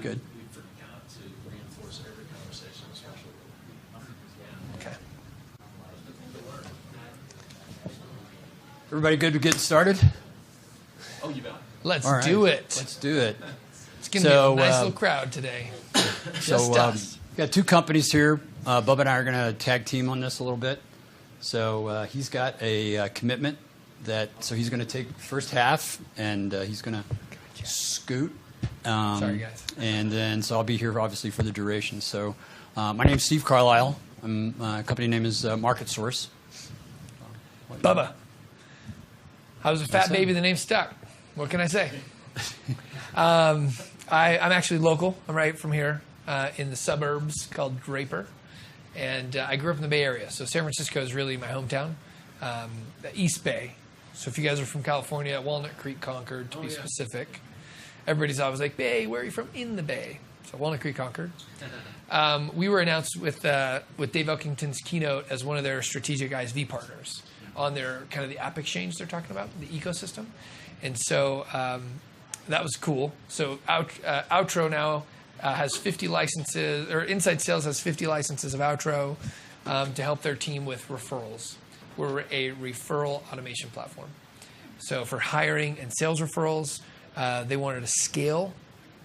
good. We forgot to reinforce every conversation, especially with Okay. Everybody good to get started? Oh, you bet. Let's All right. do it. Let's do it. It's going to be a nice little crowd today. Just us. We've got two companies here. Bubba and I are going to tag team on this a little bit. So he's got a commitment so he's going to take the first half, and he's going to scoot. Sorry, guys. And then, so I'll be here obviously for the duration. So my name's Steve Carlisle. My company name is Market Source. Bubba. I was a fat What's baby. that? The name stuck. What can I say? I'm actually local. I'm right from here in the suburbs called Draper. And I grew up in the Bay Area. So San Francisco is really my hometown. The East Bay. So if you guys are from California, Walnut Creek, Concord, to be specific. Everybody's always like, Bay, where are you from? In the Bay. So Walnut Creek, Concord. We were announced with Dave Elkington's keynote as one of their strategic ISV partners on their kind of the app exchange they're talking about, the ecosystem. And so that was cool. So Outro now has 50 licenses, or Inside Sales has 50 licenses of Outro to help their team with referrals. We're a referral automation platform. So for hiring and sales referrals, they wanted to scale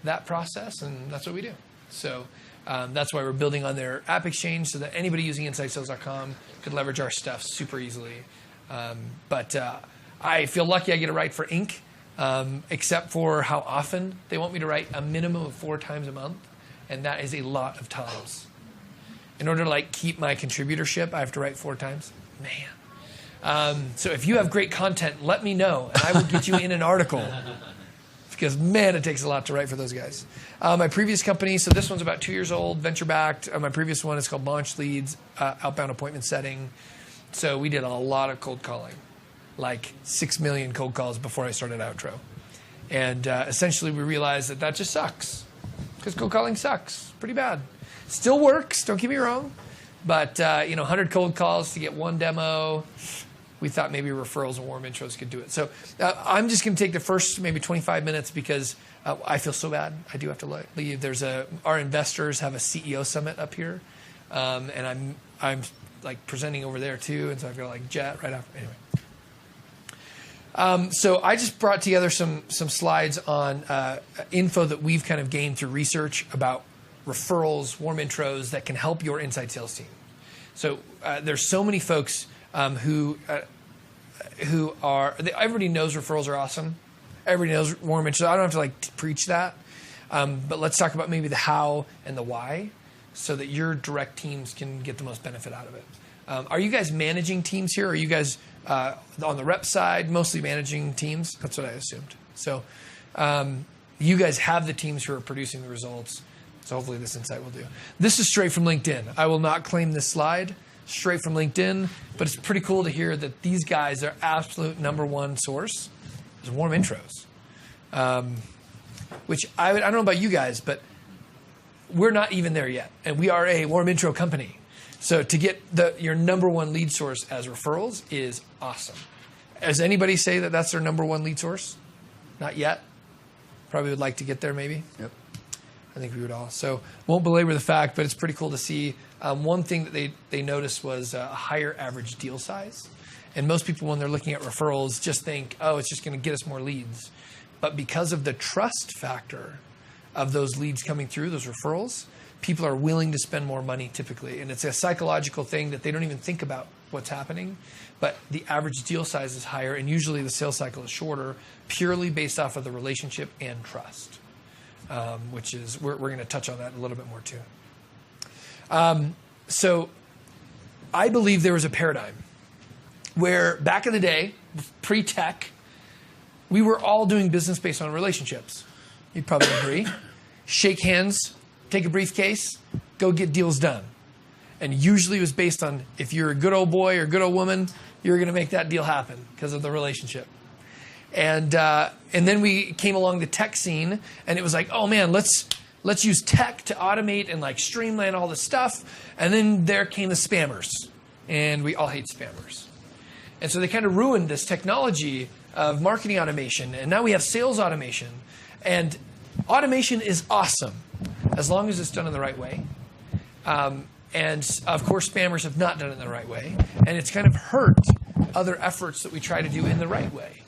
that process, and that's what we do. So that's why we're building on their app exchange so that anybody using InsideSales.com could leverage our stuff super easily. But I feel lucky I get to write for Inc., except for how often they want me to write a minimum of 4 times a month, and that is a lot of times. In order to keep my contributorship, I have to write 4 times. Man. So if you have great content, let me know, and I will get you in an article. Because, man, it takes a lot to write for those guys. My previous company, so this one's about 2 years old, venture-backed. My previous one is called Launch Leads, outbound appointment setting. So we did a lot of cold calling, like 6 million cold calls before I started Outro. And essentially we realized that just sucks, because cold calling sucks pretty bad. Still works, don't get me wrong, but 100 cold calls to get 1 demo. We thought maybe referrals and warm intros could do it. So I'm just going to take the first maybe 25 minutes because I feel so bad. I do have to leave. Our investors have a CEO summit up here, and I'm presenting over there too, and so I've got to jet right after. Anyway. So I just brought together some slides on info that we've kind of gained through research about referrals, warm intros that can help your inside sales team. So there's so many folks who everybody knows referrals are awesome. Everybody knows warm intros. I don't have to preach that, but let's talk about maybe the how and the why, so that your direct teams can get the most benefit out of it. Are you guys managing teams here? Are you guys on the rep side mostly managing teams? That's what I assumed. So you guys have the teams who are producing the results. So hopefully this insight will do. This is straight from LinkedIn. I will not claim this slide. Straight from LinkedIn, but it's pretty cool to hear that these guys are absolute #1 source is warm intros. Which I don't know about you guys, but we're not even there yet, and we are a warm intro company. So to get your #1 lead source as referrals is awesome. Does anybody say that that's their #1 lead source? Not yet. Probably would like to get there, maybe. Yep. I think we would all. So won't belabor the fact, but it's pretty cool to see. One thing that they noticed was a higher average deal size. And most people, when they're looking at referrals, just think, oh, it's just going to get us more leads. But because of the trust factor of those leads coming through, those referrals, people are willing to spend more money typically. And it's a psychological thing that they don't even think about what's happening. But the average deal size is higher, and usually the sales cycle is shorter, purely based off of the relationship and trust. Which is, we're going to touch on that a little bit more too. So I believe there was a paradigm where back in the day, pre-tech, we were all doing business based on relationships. You'd probably agree. Shake hands, take a briefcase, go get deals done. And usually it was based on if you're a good old boy or good old woman, you're going to make that deal happen because of the relationship. And then we came along the tech scene, and it was like, oh man, let's use tech to automate and streamline all this stuff. And then there came the spammers, and we all hate spammers. And so they kind of ruined this technology of marketing automation, and now we have sales automation. And Automation is awesome as long as it's done in the right way. And of course, spammers have not done it in the right way. And it's kind of hurt other efforts that we try to do in the right way.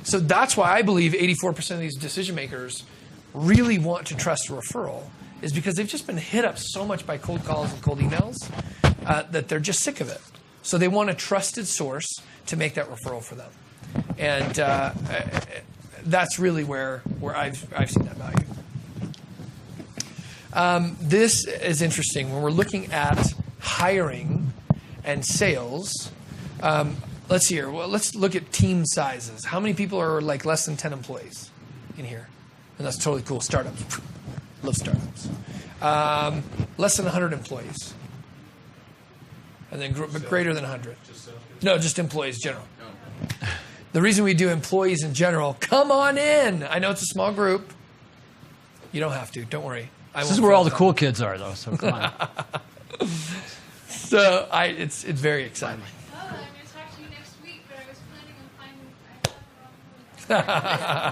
So that's why I believe 84% of these decision makers really want to trust a referral, is because they've just been hit up so much by cold calls and cold emails that they're just sick of it. So they want a trusted source to make that referral for them. And that's really where I've seen that value. This is interesting. When we're looking at hiring and sales, let's see here. Well, let's look at team sizes. How many people are like less than 10 employees in here? And that's totally cool. Startups. Love startups. Less than 100 employees. And then greater than 100. No, just employees general. The reason we do employees in general, come on in. I know it's a small group. You don't have to. Don't worry. This is where all the cool kids are, though, so come on. So it's very exciting. Oh, I'm going to talk to you next week, but I was planning on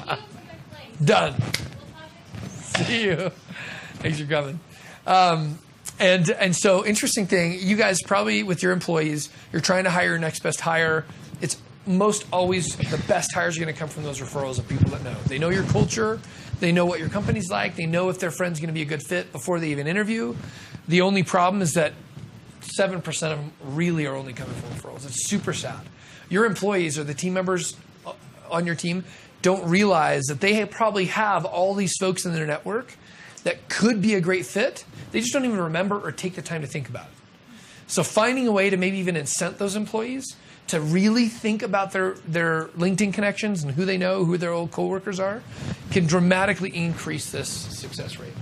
finding... I Done. We'll talk next week. See you. Thanks for coming. And so interesting thing, you guys probably with your employees, you're trying to hire your next best hire. It's most always the best hires are going to come from those referrals of people that know. They know your culture. They know what your company's like. They know if their friend's going to be a good fit before they even interview. The only problem is that 7% of them really are only coming from referrals. It's super sad. Your employees or the team members on your team don't realize that they probably have all these folks in their network that could be a great fit. They just don't even remember or take the time to think about it. So finding a way to maybe even incent those employees to really think about their LinkedIn connections and who they know, who their old coworkers are, can dramatically increase this success rate.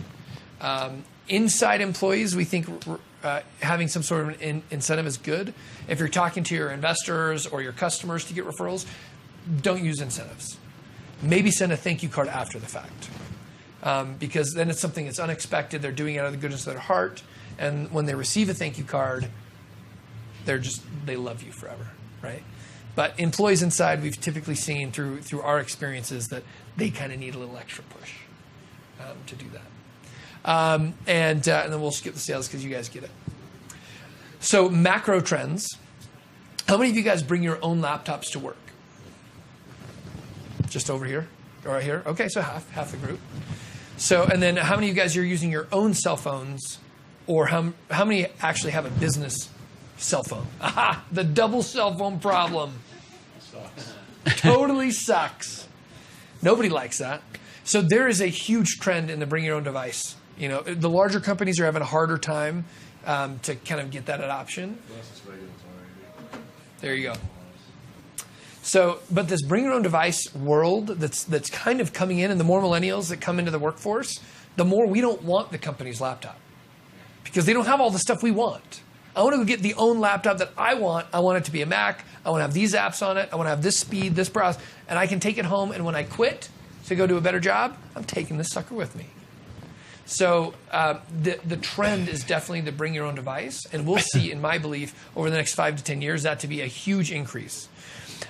Inside employees, we think having some sort of an incentive is good. If you're talking to your investors or your customers to get referrals, don't use incentives. Maybe send a thank you card after the fact. Because then it's something that's unexpected. They're doing it out of the goodness of their heart. And when they receive a thank you card, they love you forever, right? But employees inside, we've typically seen through our experiences that they kind of need a little extra push to do that. And then we'll skip the sales because you guys get it. So macro trends. How many of you guys bring your own laptops to work? Just over here? Or right here? Okay, so half the group. So, and then how many of you guys are using your own cell phones, or how many actually have a business cell phone? Aha, the double cell phone problem. Totally sucks. Nobody likes that. So there is a huge trend in the bring your own device. You know, the larger companies are having a harder time to kind of get that adoption. There you go. So, but this bring your own device world that's kind of coming in, and the more millennials that come into the workforce, the more we don't want the company's laptop because they don't have all the stuff we want. I want to go get the own laptop that I want. I want it to be a Mac. I want to have these apps on it. I want to have this speed, this browse, and I can take it home. And when I quit to go do a better job, I'm taking this sucker with me. So the trend is definitely to bring your own device, and we'll see, in my belief, over the next 5 to 10 years, that to be a huge increase.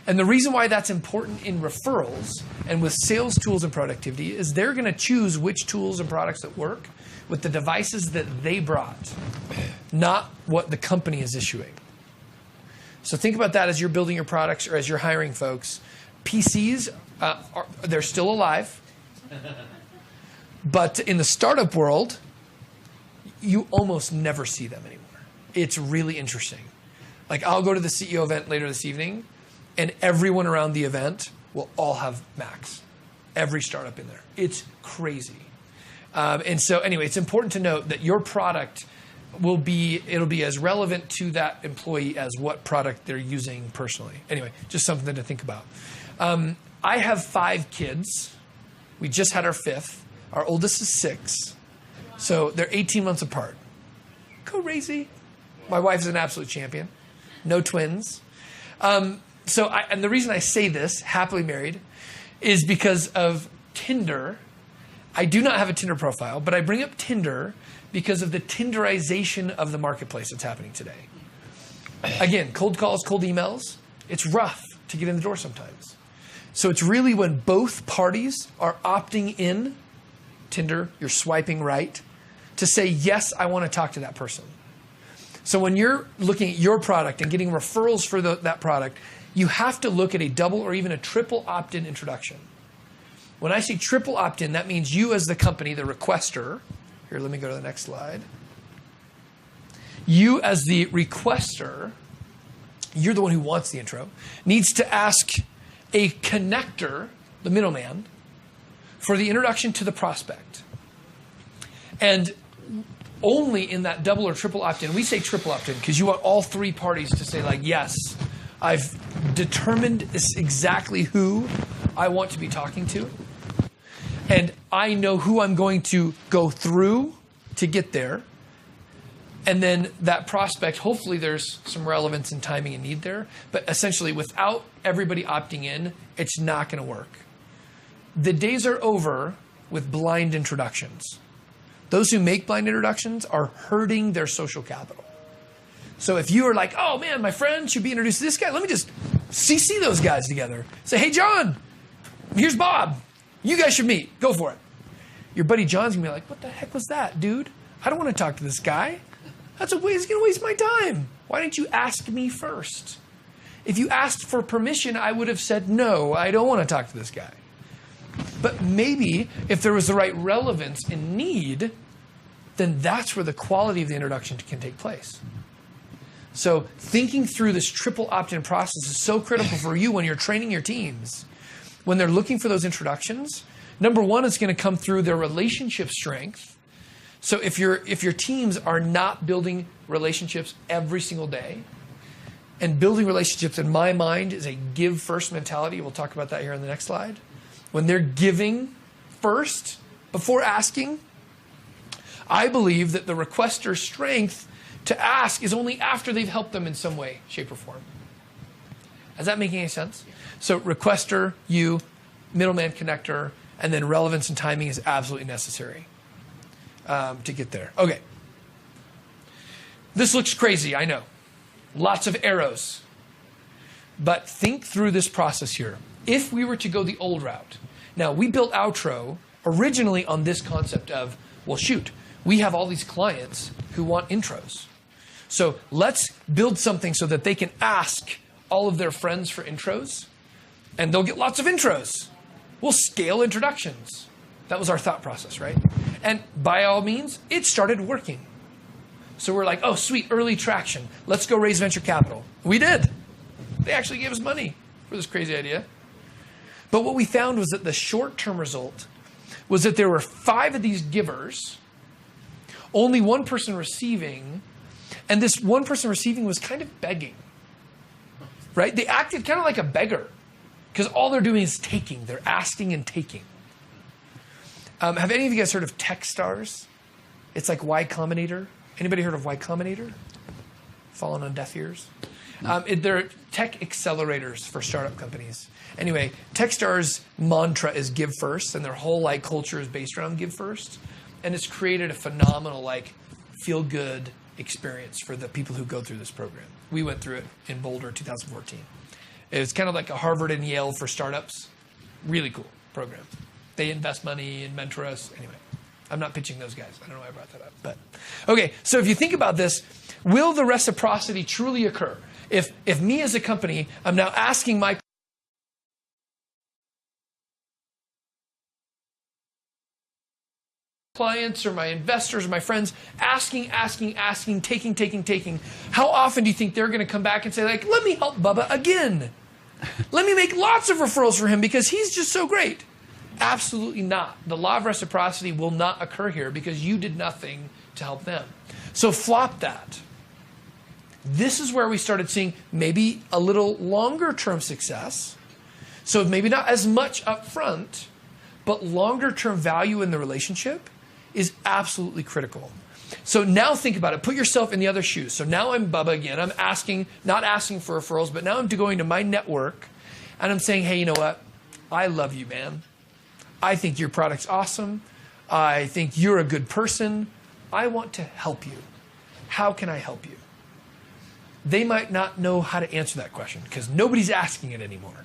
And the reason why that's important in referrals and with sales tools and productivity is they're going to choose which tools and products that work with the devices that they brought, not what the company is issuing. So think about that as you're building your products or as you're hiring folks. PCs, they're still alive. But in the startup world, you almost never see them anymore. It's really interesting. Like I'll go to the CEO event later this evening, and everyone around the event will all have Macs. Every startup in there. It's crazy. And so anyway, it's important to note that your product it'll be as relevant to that employee as what product they're using personally. Anyway, just something to think about. I have 5 kids. We just had our 5th. Our oldest is 6. So they're 18 months apart. Crazy. My wife is an absolute champion. No twins. And the reason I say this, happily married, is because of Tinder. I do not have a Tinder profile, but I bring up Tinder because of the Tinderization of the marketplace that's happening today. Again, cold calls, cold emails. It's rough to get in the door sometimes. So it's really when both parties are opting in Tinder, you're swiping right, to say, yes, I want to talk to that person. So when you're looking at your product and getting referrals for that product, you have to look at a double or even a triple opt-in introduction. When I say triple opt-in, that means you as the company, the requester, here, let me go to the next slide. You as the requester, you're the one who wants the intro, needs to ask a connector, the middleman, for the introduction to the prospect. And only in that double or triple opt-in, we say triple opt-in because you want all three parties to say like, yes, I've determined exactly who I want to be talking to. And I know who I'm going to go through to get there. And then that prospect, hopefully there's some relevance and timing and need there. But essentially, without everybody opting in, it's not going to work. The days are over with blind introductions. Those who make blind introductions are hurting their social capital. So if you are like, oh man, my friend should be introduced to this guy, let me just CC those guys together. Say, hey, John, here's Bob. You guys should meet. Go for it. Your buddy John's going to be like, what the heck was that, dude? I don't want to talk to this guy. He's going to waste my time. Why didn't you ask me first? If you asked for permission, I would have said, no, I don't want to talk to this guy. But maybe if there was the right relevance and need, then that's where the quality of the introduction can take place. So thinking through this triple opt-in process is so critical for you when you're training your teams. When they're looking for those introductions, number one, it's going to come through their relationship strength. So if your teams are not building relationships every single day, and building relationships in my mind is a give first mentality. We'll talk about that here on the next slide. When they're giving first before asking, I believe that the requester's strength to ask is only after they've helped them in some way, shape, or form. Is that making any sense? So requester, you, middleman, connector, and then relevance and timing is absolutely necessary to get there. Okay. This looks crazy, I know. Lots of arrows. But think through this process here. If we were to go the old route, now we built Outro originally on this concept of, well, shoot, we have all these clients who want intros. So let's build something so that they can ask all of their friends for intros, and they'll get lots of intros. We'll scale introductions. That was our thought process, right? And by all means, it started working. So we're like, oh, sweet, early traction. Let's go raise venture capital. We did. They actually gave us money for this crazy idea. But what we found was that the short-term result was that there were 5 of these givers, only one person receiving, and this one person receiving was kind of begging, right? They acted kind of like a beggar because all they're doing is taking. They're asking and taking. Have any of you guys heard of Techstars? It's like Y Combinator. Anybody heard of Y Combinator? Fallen on deaf ears? They're tech accelerators for startup companies. Anyway, Techstars' mantra is give first, and their whole culture is based around give first. And it's created a phenomenal feel-good experience for the people who go through this program. We went through it in Boulder 2014. It was kind of like a Harvard and Yale for startups. Really cool program. They invest money and mentor us. Anyway, I'm not pitching those guys. I don't know why I brought that up. But okay, so if you think about this, will the reciprocity truly occur? If me as a company, I'm now asking my clients or my investors or my friends, asking, taking, how often do you think they're going to come back and say, let me help Bubba again? Let me make lots of referrals for him because he's just so great. Absolutely not. The law of reciprocity will not occur here because you did nothing to help them. So flop that. This is where we started seeing maybe a little longer term success. So maybe not as much up front, but longer term value in the relationship is absolutely critical. So now think about it. Put yourself in the other shoes. So now I'm Bubba again. I'm not asking for referrals, but now I'm going to my network and I'm saying, hey, you know what? I love you, man. I think your product's awesome. I think you're a good person. I want to help you. How can I help you? They might not know how to answer that question because nobody's asking it anymore.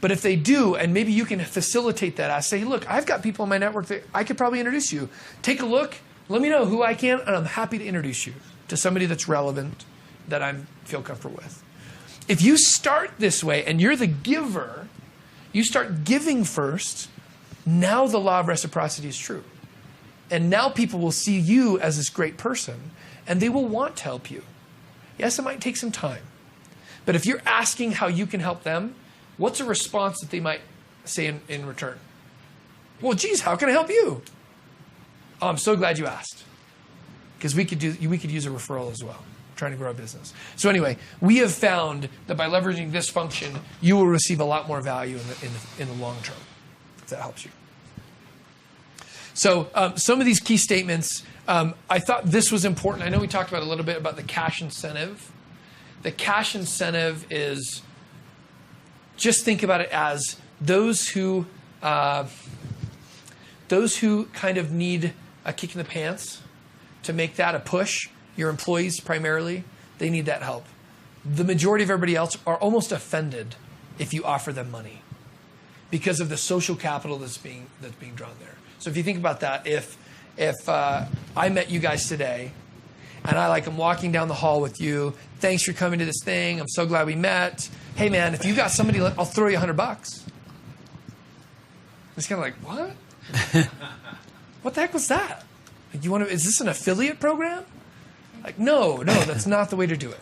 But if they do, and maybe you can facilitate that, I say, look, I've got people in my network that I could probably introduce you. Take a look. Let me know who I can, and I'm happy to introduce you to somebody that's relevant that I feel comfortable with. If you start this way and you're the giver, you start giving first, now the law of reciprocity is true. And now people will see you as this great person, and they will want to help you. Yes, it might take some time. But if you're asking how you can help them, what's a response that they might say in return? Well, geez, how can I help you? Oh, I'm so glad you asked. Because we could use a referral as well, trying to grow a business. So anyway, we have found that by leveraging this function, you will receive a lot more value in the long term, if that helps you. So some of these key statements, I thought this was important. I know we talked about a little bit about the cash incentive. The cash incentive is, just think about it as those who kind of need a kick in the pants to make that a push. Your employees primarily, they need that help. The majority of everybody else are almost offended if you offer them money because of the social capital that's being drawn there. So if you think about that, if I met you guys today and I'm walking down the hall with you, thanks for coming to this thing. I'm so glad we met. Hey man, if you got somebody, I'll throw you $100. It's kind of like, what? What the heck was that? Is this an affiliate program? Like, no, that's not the way to do it.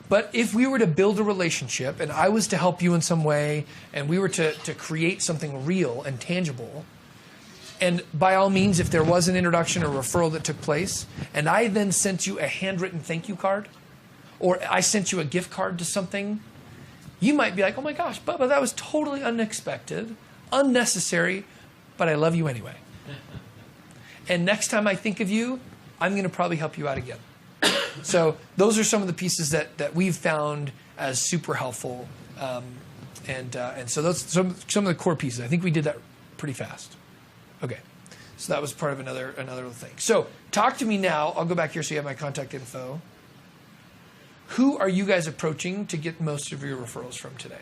But if we were to build a relationship and I was to help you in some way and we were to create something real and tangible, and by all means, if there was an introduction or referral that took place, and I then sent you a handwritten thank you card, or I sent you a gift card to something, you might be like, oh my gosh, Bubba, that was totally unexpected, unnecessary, but I love you anyway. And next time I think of you, I'm going to probably help you out again. So those are some of the pieces that we've found as super helpful. And so those some of the core pieces. I think we did that pretty fast. Okay. So that was part of another thing. So talk to me now. I'll go back here so you have my contact info. Who are you guys approaching to get most of your referrals from today?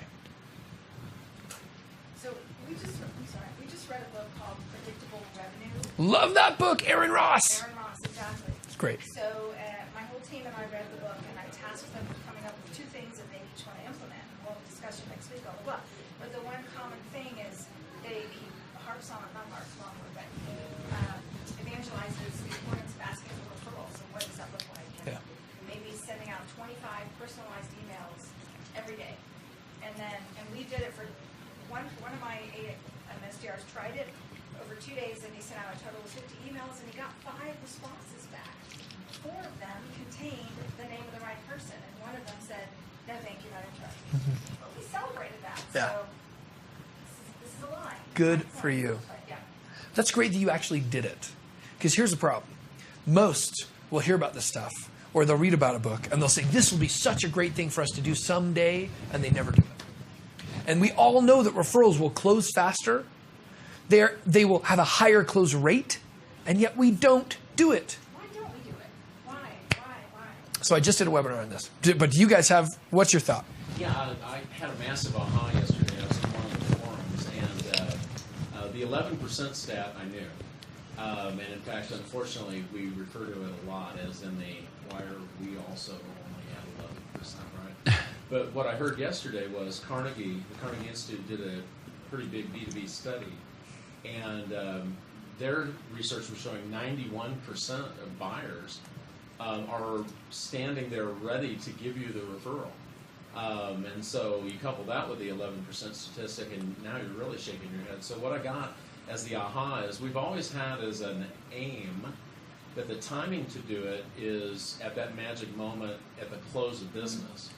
So we just read a book called Predictable Revenue. Love that book, Aaron Ross. Aaron Ross, exactly. It's great. So my whole team and I read the book, and I tasked them with coming up with 2 things that they each want to implement. We'll discuss it next week, blah, blah, blah. But the one common thing is he harps on, not harps on, but he evangelizes the importance of asking for referrals. And what does that look like? And maybe sending out 25 personalized emails every day. And we did it for one of my SDRs tried it over 2 days, and he sent out a total of 50 emails, and he got 5 responses back. 4 of them contained the name of the right person, and one of them said, no, thank you, not interested. But we celebrated that. Yeah. So this is a lie. Good for you. But, yeah. That's great that you actually did it. Because here's the problem. Most will hear about this stuff, or they'll read about a book, and they'll say, this will be such a great thing for us to do someday, and they never do it. And we all know that referrals will close faster. They will have a higher close rate, and yet we don't do it. Why don't we do it? Why? So I just did a webinar on this. But do you guys have, what's your thought? Yeah, I had a massive aha yesterday. I was in one of the forums, and the 11% stat I knew. And in fact, unfortunately, we refer to it a lot as in the why are we also only at 11%, right? But what I heard yesterday was the Carnegie Institute did a pretty big B2B study, and their research was showing 91% of buyers are standing there ready to give you the referral. And so you couple that with the 11% statistic, and now you're really shaking your head. So what I got as the aha is we've always had as an aim that the timing to do it is at that magic moment at the close of business,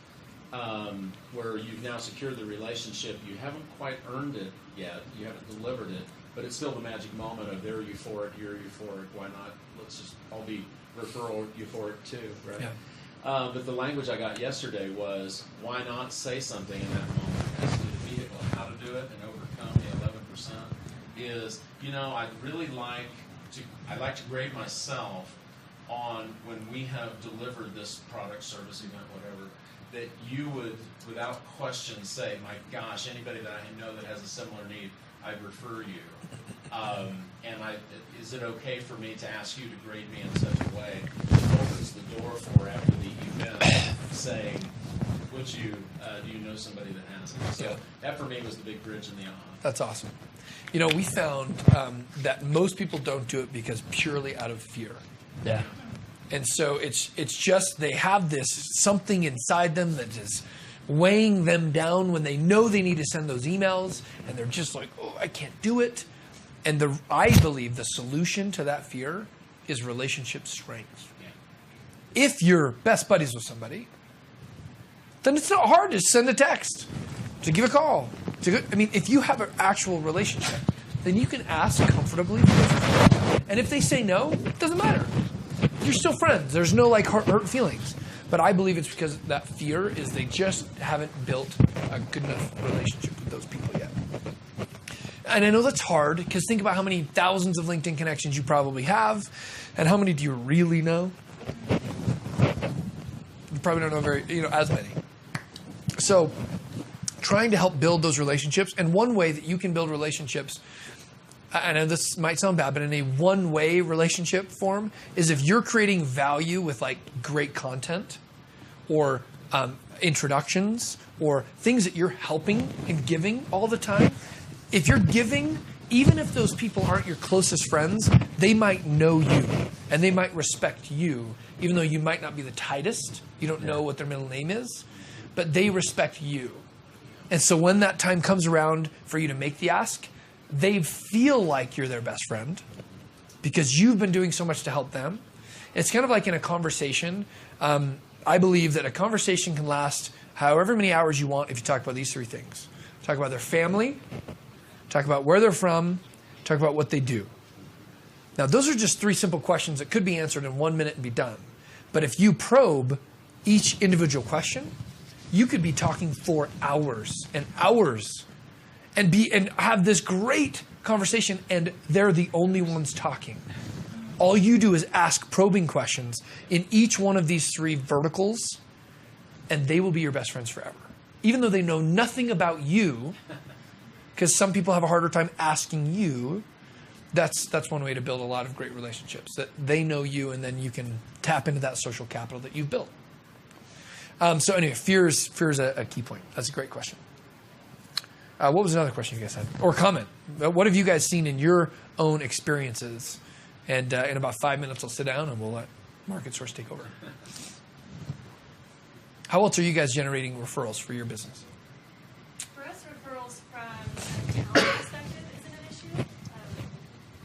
where you've now secured the relationship. You haven't quite earned it yet. You haven't delivered it, but it's still the magic moment of they're euphoric, you're euphoric. Why not? Let's just all be referral euphoric too, right? Yeah. But the language I got yesterday was, why not say something in that moment as to the vehicle, how to do it and overcome the 11%, is, I'd really like to grade myself on when we have delivered this product, service, event, whatever, that you would, without question, say, my gosh, anybody that I know that has a similar need, I'd refer you. And is it okay for me to ask you to grade me in such a way that opens the door for, after the event, saying, would you, do you know somebody that has it? So that for me was the big bridge in the aha. That's awesome. You know, we found that most people don't do it because purely out of fear. Yeah. And so it's just they have this something inside them that is weighing them down when they know they need to send those emails, and they're just like, oh, I can't do it. And I believe the solution to that fear is relationship strength. Yeah. If you're best buddies with somebody, then it's not hard to send a text, to give a call. If you have an actual relationship, then you can ask comfortably. And if they say no, it doesn't matter. You're still friends. There's no hurt feelings. But I believe it's because that fear is they just haven't built a good enough relationship with those people yet. And I know that's hard because think about how many thousands of LinkedIn connections you probably have, and how many do you really know? You probably don't know as many. So trying to help build those relationships, and one way that you can build relationships, I know this might sound bad, but in a one-way relationship form is if you're creating value with great content or introductions or things that you're helping and giving all the time. If you're giving, even if those people aren't your closest friends, they might know you and they might respect you, even though you might not be the tightest. You don't know what their middle name is, but they respect you. And so when that time comes around for you to make the ask, they feel like you're their best friend because you've been doing so much to help them. It's kind of like in a conversation. I believe that a conversation can last however many hours you want if you talk about these three things. Talk about their family, talk about where they're from, talk about what they do. Now, those are just three simple questions that could be answered in 1 minute and be done. But if you probe each individual question, you could be talking for hours and hours and have this great conversation, and they're the only ones talking. All you do is ask probing questions in each one of these three verticals, and they will be your best friends forever. Even though they know nothing about you, because some people have a harder time asking you, that's one way to build a lot of great relationships, that they know you, and then you can tap into that social capital that you've built. So anyway, fear is a key point. That's a great question. What was another question you guys had? Or comment? What have you guys seen in your own experiences? And in about 5 minutes, I'll sit down and we'll let Market Source take over. How else are you guys generating referrals for your business? For us, referrals from a talent perspective isn't an issue.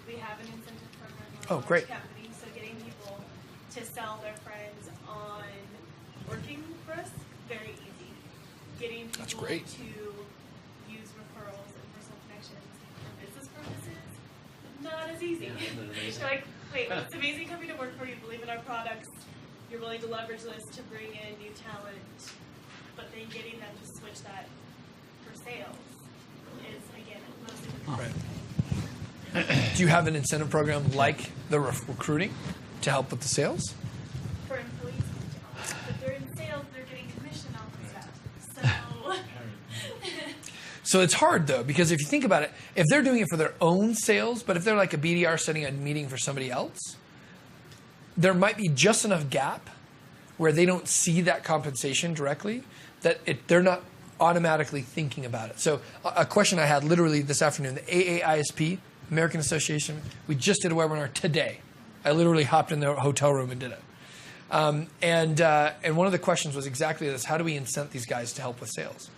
We have an incentive program on Oh, great. companies, so getting people to sell their friends on working for us, very easy. Getting people That's great. to use referrals and personal connections for business purposes, not as easy. Yeah, isn't it amazing? You're like, wait, it's an amazing company to work for, you believe in our products, you're willing to leverage this to bring in new talent, but then getting them to switch that for sales is, again, mostly the Right. Do you have an incentive program like the recruiting to help with the sales? for employees. But they're in sales, they're getting commission off of that. So, So it's hard, though, because if you think about it, if they're doing it for their own sales, but if they're like a BDR setting a meeting for somebody else, there might be just enough gap where they don't see that compensation directly that they're not automatically thinking about it. So a question I had literally this afternoon, the AAISP, American Association, we just did a webinar today. I literally hopped in the hotel room and did it. And one of the questions was exactly this: how do we incent these guys to help with sales?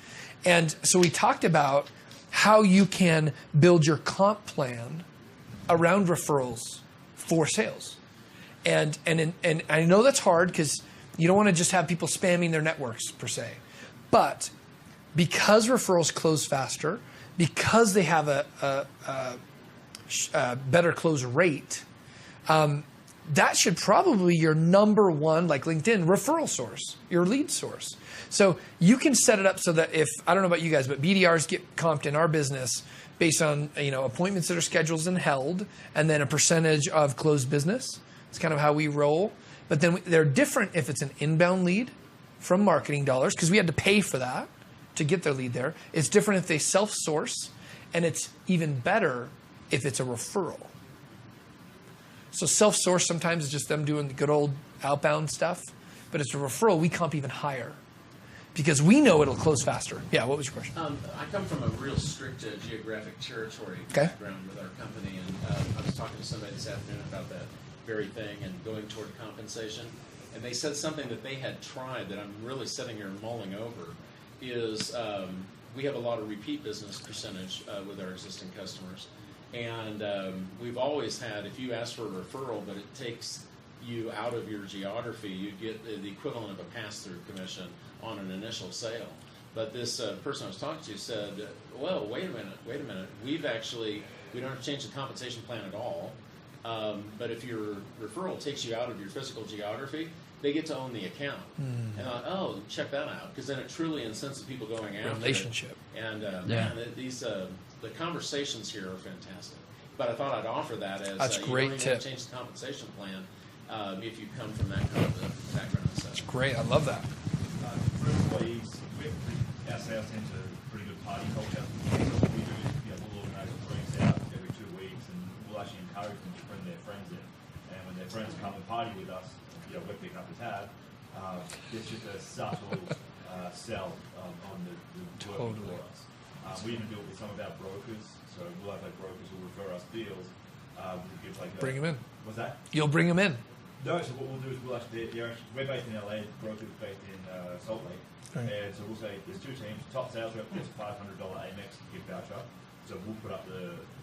And so we talked about how you can build your comp plan around referrals for sales. And I know that's hard because you don't want to just have people spamming their networks per se. But because referrals close faster, because they have a better close rate, that should probably be your number one, like LinkedIn, referral source, your lead source. So you can set it up so that if, I don't know about you guys, but BDRs get comped in our business based on appointments that are scheduled and held, and then a percentage of closed business. It's kind of how we roll. But then they're different if it's an inbound lead from marketing dollars because we had to pay for that to get their lead there. It's different if they self-source, and it's even better if it's a referral. So self-source sometimes is just them doing the good old outbound stuff, but it's a referral we can't even hire because we know it'll close faster. Yeah, what was your question? I come from a real strict geographic territory Okay. background with our company, and I was talking to somebody this afternoon about that very thing and going toward compensation. And they said something that they had tried that I'm really sitting here mulling over is we have a lot of repeat business percentage with our existing customers. And we've always had, if you ask for a referral, but it takes you out of your geography, you get the equivalent of a pass-through commission on an initial sale. But this person I was talking to said, well, wait a minute. We don't have to change the compensation plan at all. But if your referral takes you out of your physical geography, they get to own the account. And I thought, oh, check that out, because then it truly incents the people going after Relationship. it. And man, the conversations here are fantastic. But I thought I'd offer that as That's a great you don't even tip. have to change the compensation plan if you come from that kind of background. So. That's great. I love that. For employees, our sales team's a pretty good party culture. So what we do is we'll organise drinks out every 2 weeks, and we'll actually encourage them to bring their friends in. And when their friends come and party with us, we're picking up the tab. It's just a subtle sell on the working for us. We even do it with some of our brokers. So we'll have brokers who refer us deals. We'll give Bring them in. What's that? You'll bring them in. No, so what we'll do is we're based in LA, broker's based in Salt Lake. Right. And so we'll say there's 2 teams, top sales rep gets a $500 Amex gift voucher. So we'll put up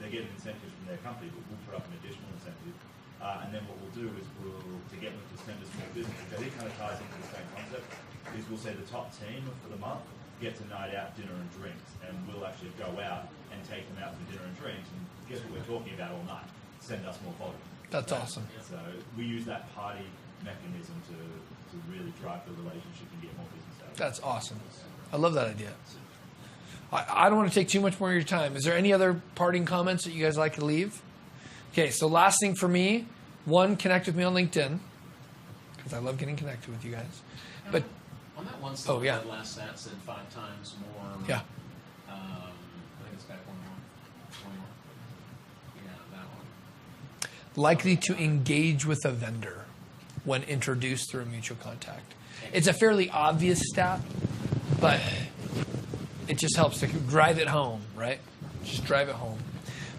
they get an incentive from their company, but we'll put up an additional incentive. And then what we'll do is to get them to send us more business, because it kind of ties into the same concept, is we'll say the top team for the month gets a night out, dinner and drinks, and we'll actually go out and take them out for dinner and drinks, and guess what we're talking about all night? Send us more volume. That's awesome. So we use that party mechanism to really drive the relationship and get more business out of it. That's awesome. I love that idea. I don't want to take too much more of your time. Is there any other parting comments that you guys like to leave? Okay, so last thing for me, one, connect with me on LinkedIn, because I love getting connected with you guys. But on that one slide, yeah. that last stat said 5 times more. Yeah. I think it's back one more. Yeah, that one. Likely to engage with a vendor when introduced through a mutual contact. It's a fairly obvious stat, but it just helps to drive it home, right? Just drive it home.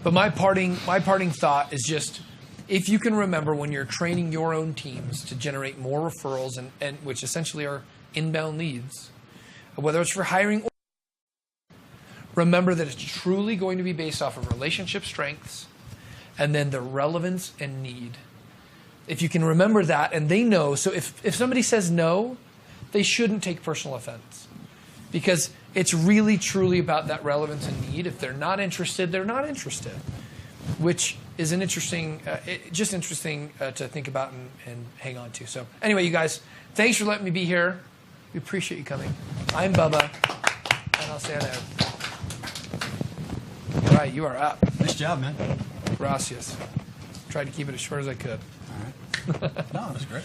But my parting thought is just, if you can remember when you're training your own teams to generate more referrals, and which essentially are inbound leads, whether it's for hiring or remember that it's truly going to be based off of relationship strengths and then the relevance and need. If you can remember that, and they know, so if somebody says no, they shouldn't take personal offense, because it's really truly about that relevance and need. If they're not interested, they're not interested, which is an interesting, interesting to think about and hang on to. So anyway, you guys, thanks for letting me be here. We appreciate you coming. I'm Bubba, and I'll say hello. All right, you are up. Nice job, man. Gracias. Tried to keep it as short as I could. All right. No, that was great.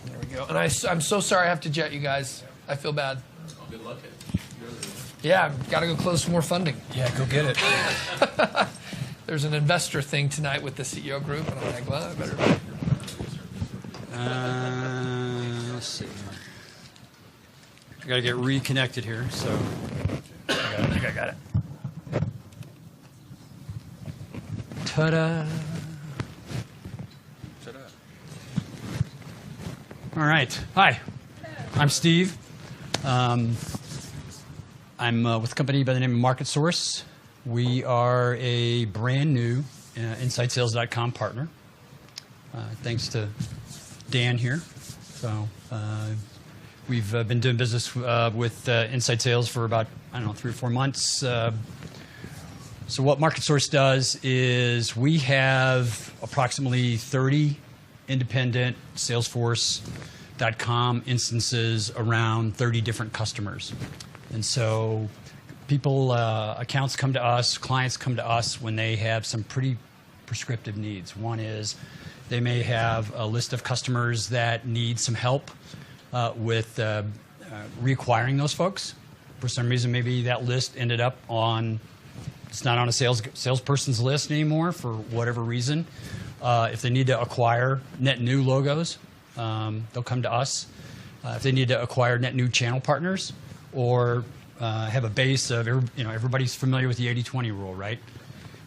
There we go. And I'm so sorry I have to jet you guys. I feel bad. Oh, good luck. Yeah, got to go close some more funding. Yeah, go get it. There's an investor thing tonight with the CEO group, and I'm like, well, I better. Let's see. I got to get reconnected here, so I think I got it. Ta-da. All right. Hi. I'm Steve. I'm with a company by the name of Market Source. We are a brand new InsideSales.com partner. Thanks to Dan here. So we've been doing business with Inside Sales for about, 3 or 4 months. So what Market Source does is we have approximately 30 independent Salesforce.com instances around 30 different customers. And so accounts come to us, clients come to us when they have some pretty prescriptive needs. One is they may have a list of customers that need some help with reacquiring those folks. For some reason, maybe that list ended up on, it's not on a salesperson's list anymore for whatever reason. If they need to acquire net new logos, they'll come to us. If they need to acquire net new channel partners or have a base of, everybody's familiar with the 80-20 rule, right?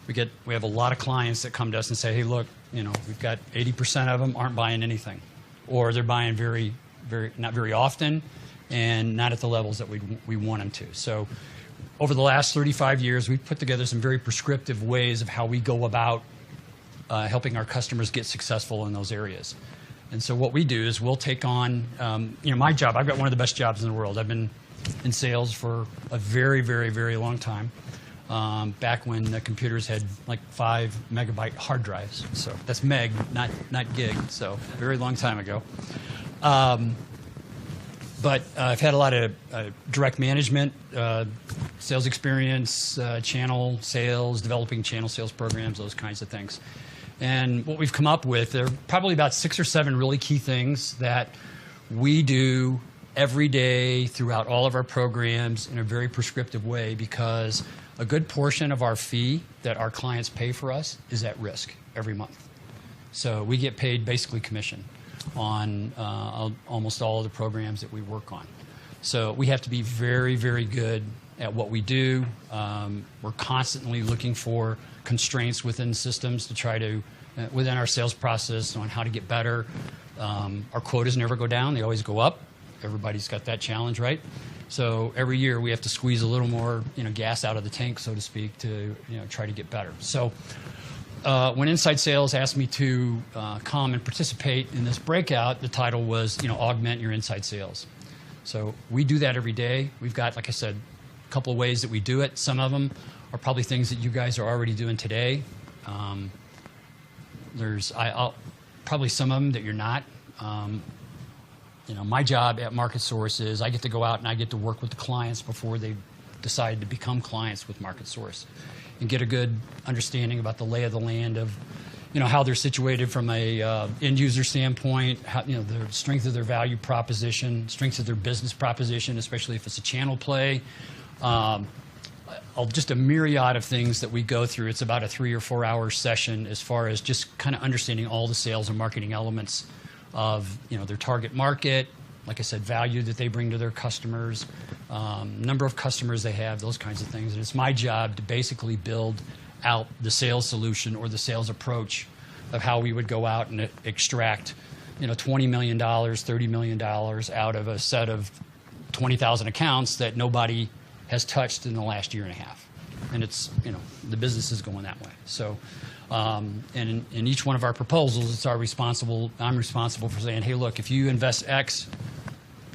We have a lot of clients that come to us and say, hey, look, we've got 80% of them aren't buying anything, or they're buying very, not very often, and not at the levels that we want them to. So over the last 35 years, we've put together some very prescriptive ways of how we go about helping our customers get successful in those areas. And so what we do is we'll take on, my job. I've got one of the best jobs in the world. I've been in sales for a very, very, very long time, back when the computers had like 5 megabyte hard drives. So that's meg, not gig, so very long time ago. But I've had a lot of direct management, sales experience, channel sales, developing channel sales programs, those kinds of things. And what we've come up with, there are probably about 6 or 7 really key things that we do every day throughout all of our programs in a very prescriptive way, because a good portion of our fee that our clients pay for us is at risk every month. So we get paid basically commission on almost all of the programs that we work on. So we have to be very, very good at what we do. We're constantly looking for constraints within systems to try to, within our sales process, on how to get better. Our quotas never go down, they always go up. Everybody's got that challenge, right? So every year we have to squeeze a little more gas out of the tank, so to speak, to try to get better. So when Inside Sales asked me to come and participate in this breakout, the title was, augment your inside sales. So we do that every day. We've got, like I said, a couple of ways that we do it. Some of them are probably things that you guys are already doing today. I'll probably some of them that you're not. My job at Market Source is I get to go out and I get to work with the clients before they decide to become clients with Market Source, and get a good understanding about the lay of the land of, how they're situated from a end user standpoint, how, the strength of their value proposition, strength of their business proposition, especially if it's a channel play. Just a myriad of things that we go through. It's about a 3 or 4 hour session as far as just kind of understanding all the sales and marketing elements of their target market, like I said, value that they bring to their customers, number of customers they have, those kinds of things. And it's my job to basically build out the sales solution or the sales approach of how we would go out and extract $20 million, $30 million out of a set of 20,000 accounts that nobody has touched in the last year and a half. And it's, the business is going that way. So, and in each one of our proposals, I'm responsible for saying, hey, look, if you invest X,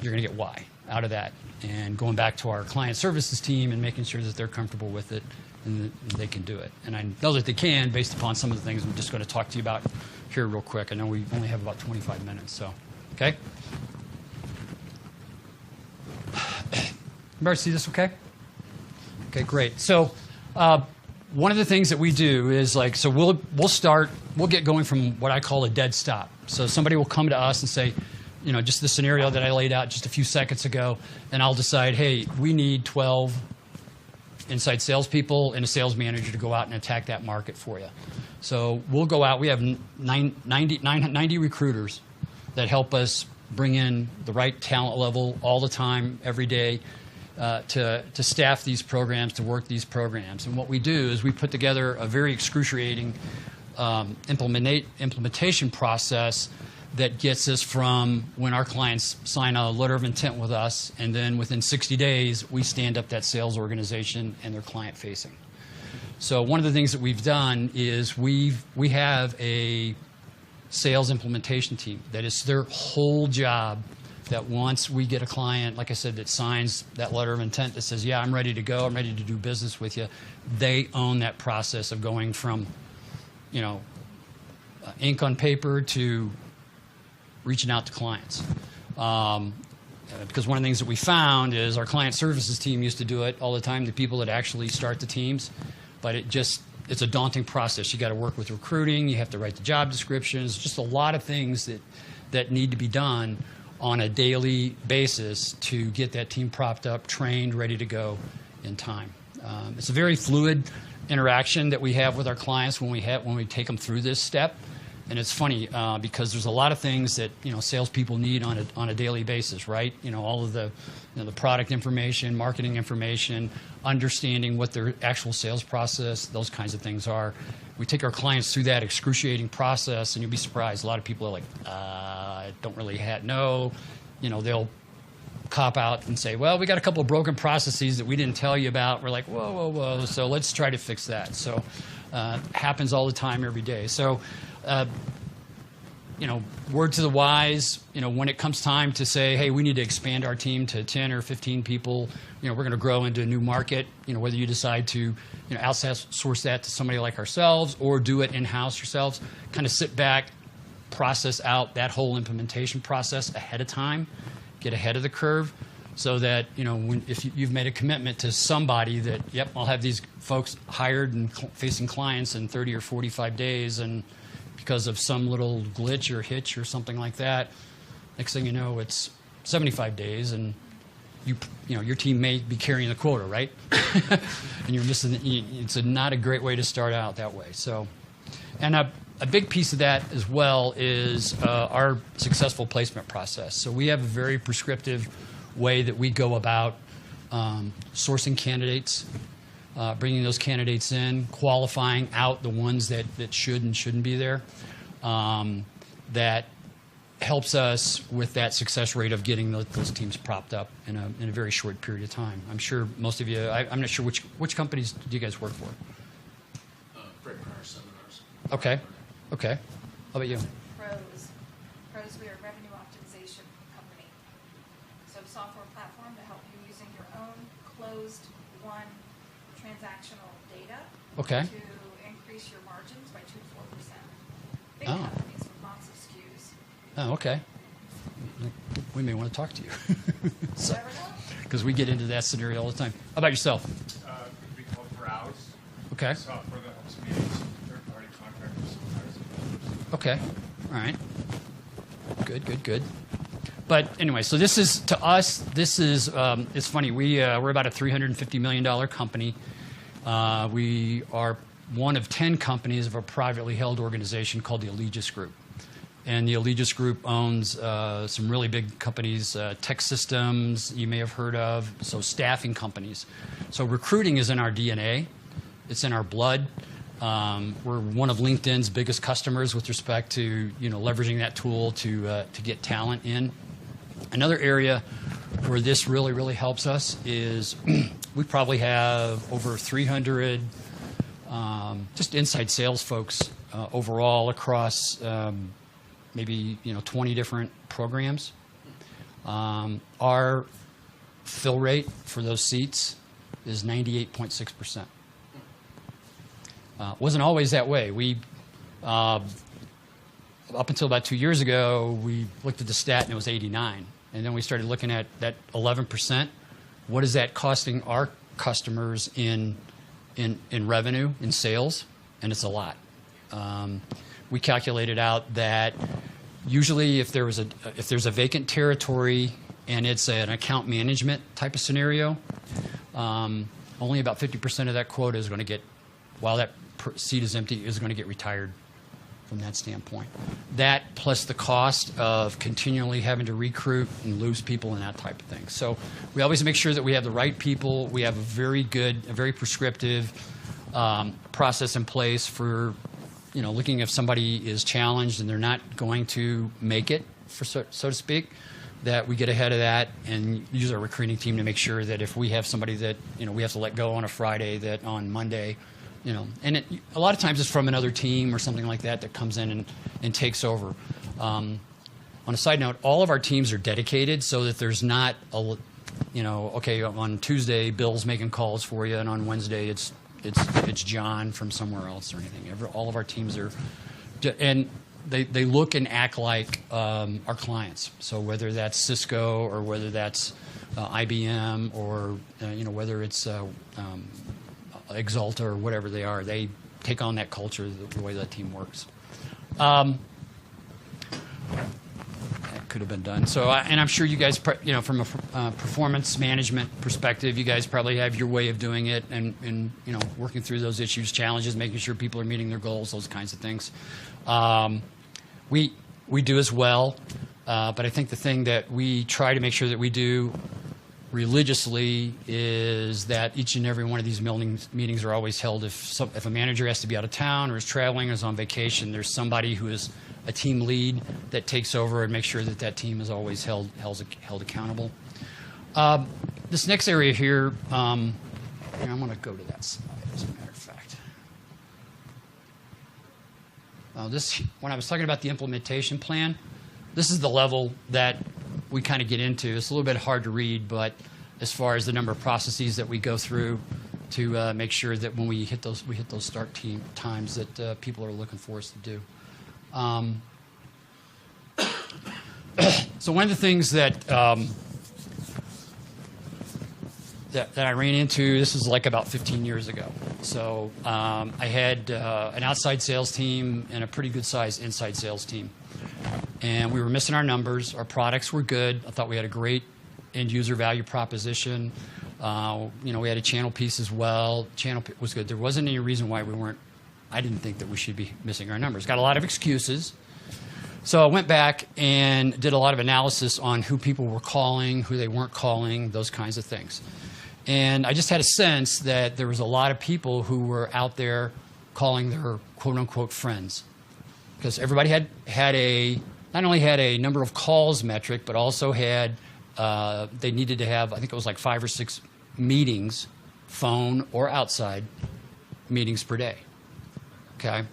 you're going to get Y out of that. And going back to our client services team and making sure that they're comfortable with it and that they can do it. And I know that they can based upon some of the things I'm just going to talk to you about here real quick. I know we only have about 25 minutes, so, okay? Everybody see this okay? Okay, great. So one of the things that we do is we'll get going from what I call a dead stop. So somebody will come to us and say, just the scenario that I laid out just a few seconds ago, and I'll decide, hey, we need 12 inside salespeople and a sales manager to go out and attack that market for you. So we'll go out. We have 90 recruiters that help us bring in the right talent level all the time, every day, to staff these programs, to work these programs. And what we do is we put together a very excruciating implementation process that gets us from when our clients sign a letter of intent with us, and then within 60 days, we stand up that sales organization and they're client facing. So one of the things that we've done is we have a sales implementation team that is their whole job, that once we get a client, like I said, that signs that letter of intent that says, yeah, I'm ready to go, I'm ready to do business with you, they own that process of going from, ink on paper to reaching out to clients. Because one of the things that we found is our client services team used to do it all the time, the people that actually start the teams, but it's a daunting process. You got to work with recruiting, you have to write the job descriptions, just a lot of things that need to be done. on a daily basis to get that team propped up, trained, ready to go in time. It's a very fluid interaction that we have with our clients when we take them through this step. And it's funny because there's a lot of things that salespeople need on a daily basis, right? All of the the product information, marketing information, understanding what their actual sales process, those kinds of things are. We take our clients through that excruciating process, and you'll be surprised. A lot of people are like, I don't really know. They'll cop out and say, well, we got a couple of broken processes that we didn't tell you about. We're like, whoa, whoa, whoa. So let's try to fix that. So happens all the time, every day. So, word to the wise, when it comes time to say, hey, we need to expand our team to 10 or 15 people, we're going to grow into a new market, whether you decide to, outsource that to somebody like ourselves or do it in-house yourselves, kind of sit back, process out that whole implementation process ahead of time, get ahead of the curve, so that, if you've made a commitment to somebody that, yep, I'll have these folks hired and facing clients in 30 or 45 days, and because of some little glitch or hitch or something like that, next thing you know, it's 75 days, and your team may be carrying the quota, right? And you're missing. It's not a great way to start out that way. So, and a big piece of that as well is our successful placement process. So we have a very prescriptive way that we go about sourcing candidates, bringing those candidates in, qualifying out the ones that should and shouldn't be there. That helps us with that success rate of getting those teams propped up in a very short period of time. I'm sure most of you, I'm not sure which companies do you guys work for? Freight Power Seminars. Okay. How about you? Pros, we are a revenue optimization company. So software platform to help you using your own closed won transactional data Okay. to increase your margins by 2 to 4%. Big Oh. companies with lots of SKUs. Oh, okay. We may want to talk to you. You never know. Because we get into that scenario all the time. How about yourself? We call Browse. Okay. Software that helps manage third-party contractors, suppliers, and vendors. Okay. All right. Good. But anyway, so this is, to us, this is, it's funny. We're about a $350 million company. We are one of 10 companies of a privately held organization called the Allegis Group. And the Allegis Group owns some really big companies, tech systems you may have heard of, so staffing companies. So recruiting is in our DNA. It's in our blood. We're one of LinkedIn's biggest customers with respect to leveraging that tool to get talent in. Another area where this really helps us is we probably have over 300 just inside sales folks overall across maybe 20 different programs. Our fill rate for those seats is 98.6%. Wasn't always that way. We up until about 2 years ago, we looked at the stat and it was 89. And then we started looking at that 11%. What is that costing our customers in revenue, in sales? And it's a lot. We calculated out that usually if there's a vacant territory and it's an account management type of scenario, only about 50% of that quota is going to get, while that seat is empty, is going to get retired from that standpoint. That plus the cost of continually having to recruit and lose people and that type of thing. So we always make sure that we have the right people. We have a very prescriptive process in place for looking if somebody is challenged and they're not going to make it, so to speak, that we get ahead of that and use our recruiting team to make sure that if we have somebody that we have to let go on a Friday, that on Monday, and a lot of times it's from another team or something like that comes in and takes over. On a side note, all of our teams are dedicated so that there's not okay, on Tuesday Bill's making calls for you, and on Wednesday it's John from somewhere else or anything. All of our teams are, and they look and act like our clients. So whether that's Cisco or whether that's IBM or whether it's Exalta or whatever they are, they take on that culture, the way that team works. could have been done. So, and I'm sure you guys, from a performance management perspective, you guys probably have your way of doing it, and working through those issues, challenges, making sure people are meeting their goals, those kinds of things. We do as well, but I think the thing that we try to make sure that we do religiously is that each and every one of these meetings are always held. If a manager has to be out of town or is traveling or is on vacation, there's somebody who is a team lead that takes over and makes sure that that team is always held accountable. This next area here, I'm going to go to that slide, as a matter of fact. When I was talking about the implementation plan, this is the level that we kind of get into. It's a little bit hard to read, but as far as the number of processes that we go through to make sure that when we hit those start times that people are looking for us to do. So one of the things that that I ran into, this is like about 15 years ago. So I had an outside sales team and a pretty good sized inside sales team. And we were missing our numbers. Our products were good. I thought we had a great end user value proposition. We had a channel piece as well. Channel was good. There wasn't any reason why I didn't think that we should be missing our numbers. Got a lot of excuses. So I went back and did a lot of analysis on who people were calling, who they weren't calling, those kinds of things. And I just had a sense that there was a lot of people who were out there calling their quote-unquote friends. Because everybody not only had a number of calls metric, but also had, they needed to have, I think it was like 5 or 6 meetings, phone or outside, meetings per day. Okay?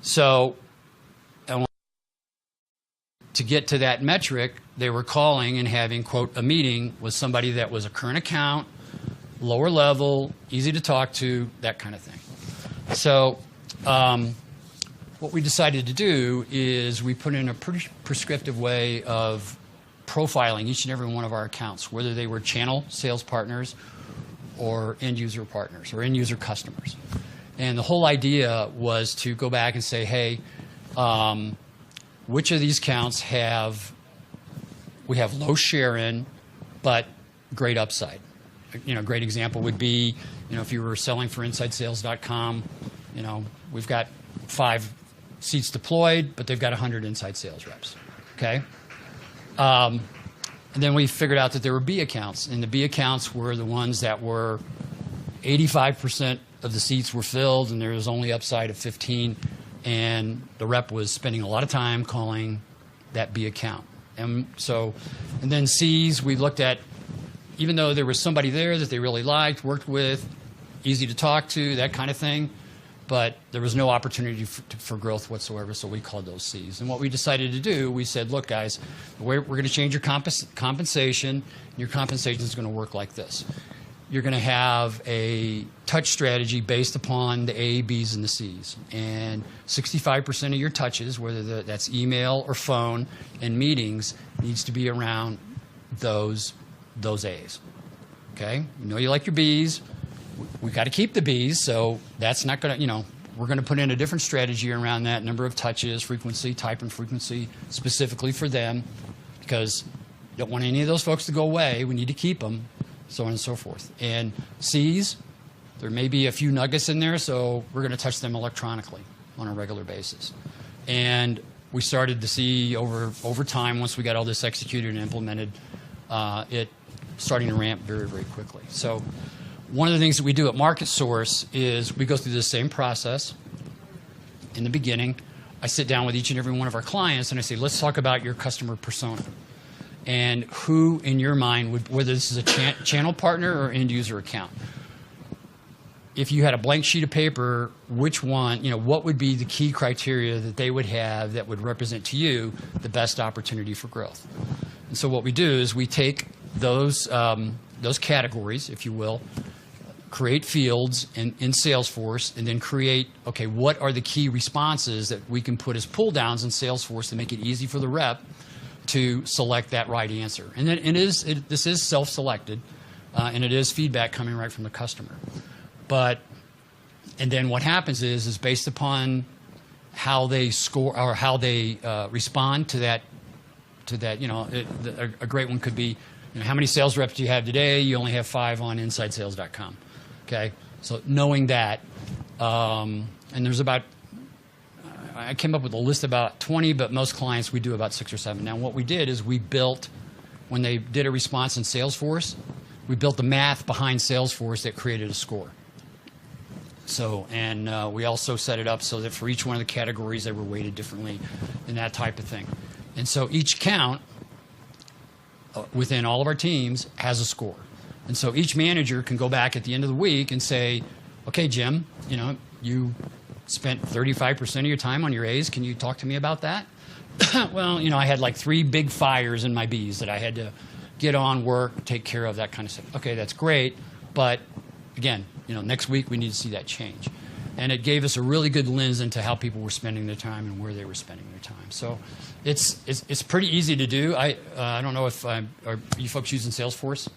So, to get to that metric, they were calling and having, quote, a meeting with somebody that was a current account, lower level, easy to talk to, that kind of thing. So, what we decided to do is we put in a pretty prescriptive way of profiling each and every one of our accounts, whether they were channel sales partners or end user partners or end user customers. And the whole idea was to go back and say, hey, which of these accounts we have low share in, but great upside. A great example would be, if you were selling for InsideSales.com, we've got 5 seats deployed, but they've got 100 inside sales reps. Okay? And then we figured out that there were B accounts, and the B accounts were the ones that were 85% of the seats were filled, and there was only upside of 15, and the rep was spending a lot of time calling that B account. And then C's, we looked at, even though there was somebody there that they really liked, worked with, easy to talk to, that kind of thing, but there was no opportunity for growth whatsoever, so we called those C's. And what we decided to do, we said, look, guys, we're going to change your compensation, and your compensation is going to work like this. You're going to have a touch strategy based upon the A, B's, and the C's. And 65% of your touches, whether that's email or phone and meetings, needs to be around those A's. Okay? You like your B's. We got to keep the B's, so that's not going to, we're going to put in a different strategy around that, number of touches, frequency, type and frequency, specifically for them, because you don't want any of those folks to go away. We need to keep them, so on and so forth. And C's, there may be a few nuggets in there, so we're going to touch them electronically on a regular basis. And we started to see over time, once we got all this executed and implemented, it starting to ramp very, very quickly. So one of the things that we do at Market Source is we go through the same process. In the beginning, I sit down with each and every one of our clients and I say, let's talk about your customer persona. And who, in your mind, whether this is a channel partner or end user account. If you had a blank sheet of paper, which one, what would be the key criteria that they would have that would represent to you the best opportunity for growth? And so what we do is we take those categories, if you will, create fields in Salesforce, and then create, okay, what are the key responses that we can put as pull downs in Salesforce to make it easy for the rep to select that right answer. And then this is self-selected, and it is feedback coming right from the customer. And then what happens is based upon how they score or how they respond to that to that. A great one could be, how many sales reps do you have today? You only have 5 on InsideSales.com. Okay, so knowing that, and there's about, I came up with a list about 20, but most clients we do about 6 or 7. Now, what we did is we built, when they did a response in Salesforce, we built the math behind Salesforce that created a score. So, and we also set it up so that for each one of the categories they were weighted differently and that type of thing. And so each account within all of our teams has a score. And so each manager can go back at the end of the week and say, okay, Jim, you spent 35% of your time on your A's. Can you talk to me about that? Well, I had like 3 big fires in my B's that I had to get on, work, take care of, that kind of stuff. Okay, that's great. But again, next week we need to see that change. And it gave us a really good lens into how people were spending their time and where they were spending their time. So it's pretty easy to do. I don't know if are you folks using Salesforce?